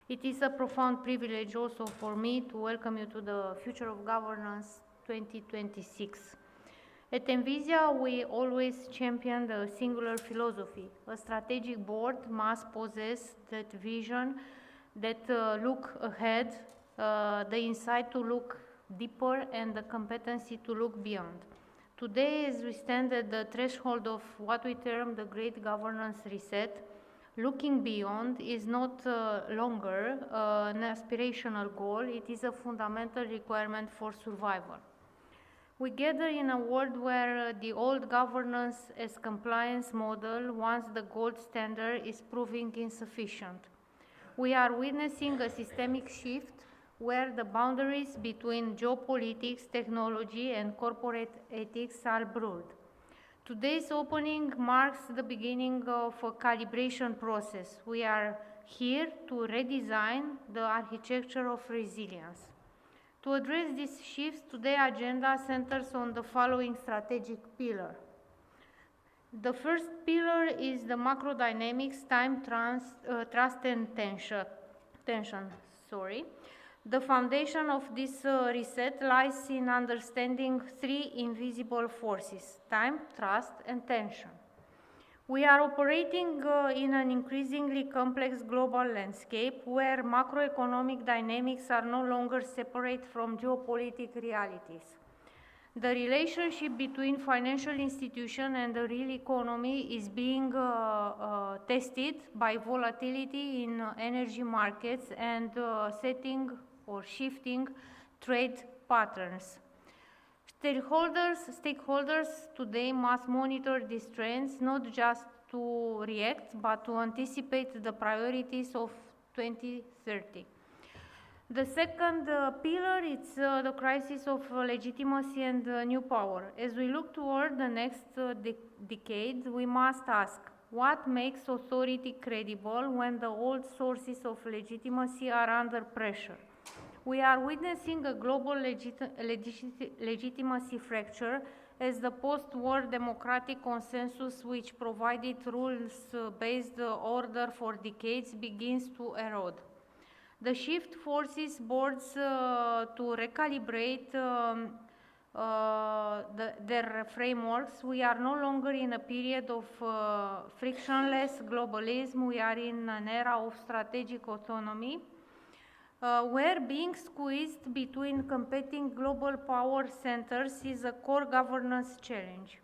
It is a profound privilege also for me to welcome you to the Future of Governance 2026. At Envisia, we always champion the singular philosophy. A strategic board must possess that vision, that look ahead, the insight to look deeper, and the competency to look beyond. Today, as we stand at the threshold of what we term the Great Governance Reset, looking beyond is not longer an aspirational goal, it is a fundamental requirement for survival. We gather in a world where the old governance as compliance model, once the gold standard, is proving insufficient. We are witnessing a systemic shift where the boundaries between geopolitics, technology, and corporate ethics are blurred. Today's opening marks the beginning of a calibration process. We are here to redesign the architecture of resilience. To address these shifts, today's agenda centers on the following strategic pillar. The first pillar is the macro dynamics, time, trust, and tension. The foundation of this reset lies in understanding three invisible forces: time, trust, and tension. We are operating in an increasingly complex global landscape where macroeconomic dynamics are no longer separate from geopolitical realities. The relationship between financial institutions and the real economy is being tested by volatility in energy markets and setting or shifting trade patterns. Stakeholders today must monitor these trends not just to react but to anticipate the priorities of 2030. The second pillar is the crisis of legitimacy and new power. As we look toward the next decade, we must ask, what makes authority credible when the old sources of legitimacy are under pressure? We are witnessing a global legitimacy fracture as the post-war democratic consensus which provided rules-based order for decades begins to erode. The shift forces boards to recalibrate their frameworks. We are no longer in a period of frictionless globalism. We are in an era of strategic autonomy, where being squeezed between competing global power centers is a core governance challenge.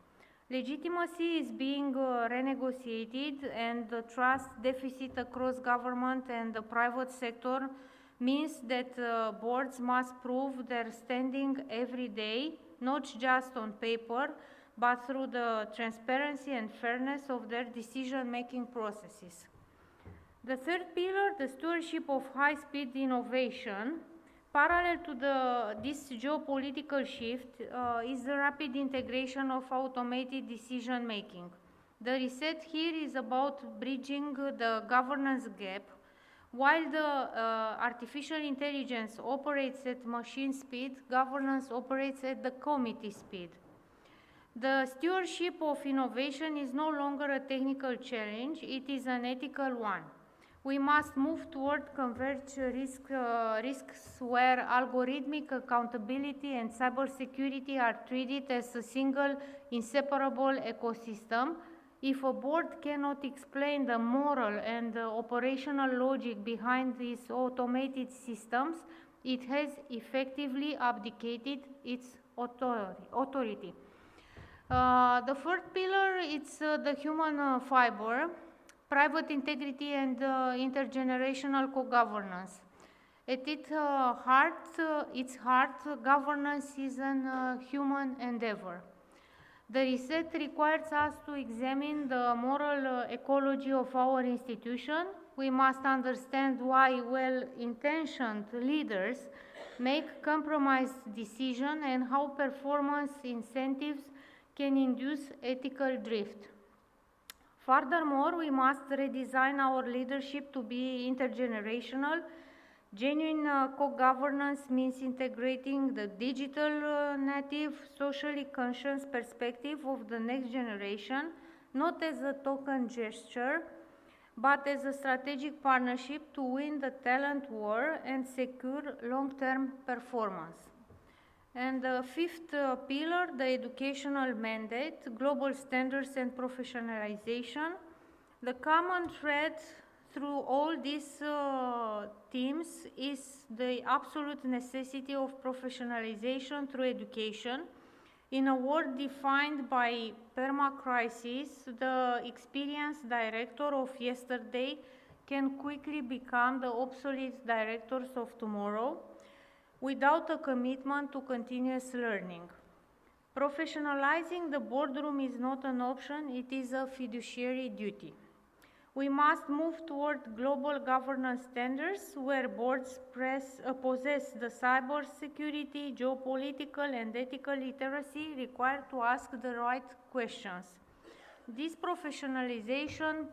Legitimacy is being renegotiated, and the trust deficit across government and the private sector means that boards must prove their standing every day, not just on paper, but through the transparency and fairness of their decision-making processes. The third pillar, the stewardship of high-speed innovation, parallel to this geopolitical shift is the rapid integration of automated decision-making. The reset here is about bridging the governance gap. While the artificial intelligence operates at machine speed, governance operates at the committee speed. The stewardship of innovation is no longer a technical challenge, it is an ethical one. We must move toward converged risks where algorithmic accountability and cybersecurity are treated as a single inseparable ecosystem. If a board cannot explain the moral and the operational logic behind these automated systems, it has effectively abdicated its authority. The fourth pillar is the human fiber, private integrity and intergenerational co-governance. At its heart, governance is an human endeavor. The reset requires us to examine the moral ecology of our institution. We must understand why well-intentioned leaders make compromised decisions and how performance incentives can induce ethical drift. Furthermore, we must redesign our leadership to be intergenerational. Genuine co-governance means integrating the digital native, socially conscious perspective of the next generation, not as a token gesture, but as a strategic partnership to win the talent war and secure long-term performance. And the fifth pillar, the educational mandate, global standards and professionalization. The common thread through all these themes is the absolute necessity of professionalization through education. In a world defined by perma-crisis, the experienced director of yesterday can quickly become the obsolete directors of tomorrow without a commitment to continuous learning. Professionalizing the boardroom is not an option, it is a fiduciary duty. We must move toward global governance standards where boards possess the cyber security, geopolitical and ethical literacy required to ask the right questions. This professionalization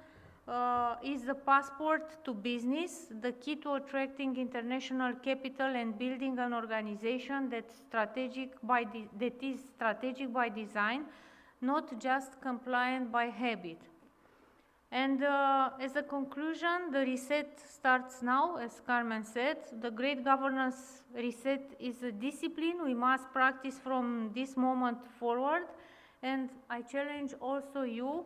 is the passport to business, the key to attracting international capital and building an organization that is strategic by design, not just compliant by habit. And as a conclusion, the reset starts now, as Carmen said. The great governance reset is a discipline we must practice from this moment forward. And I challenge also you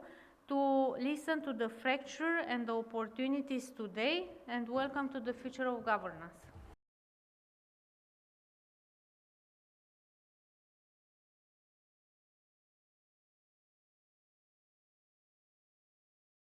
to listen to the fracture and the opportunities today, and welcome to the future of governance.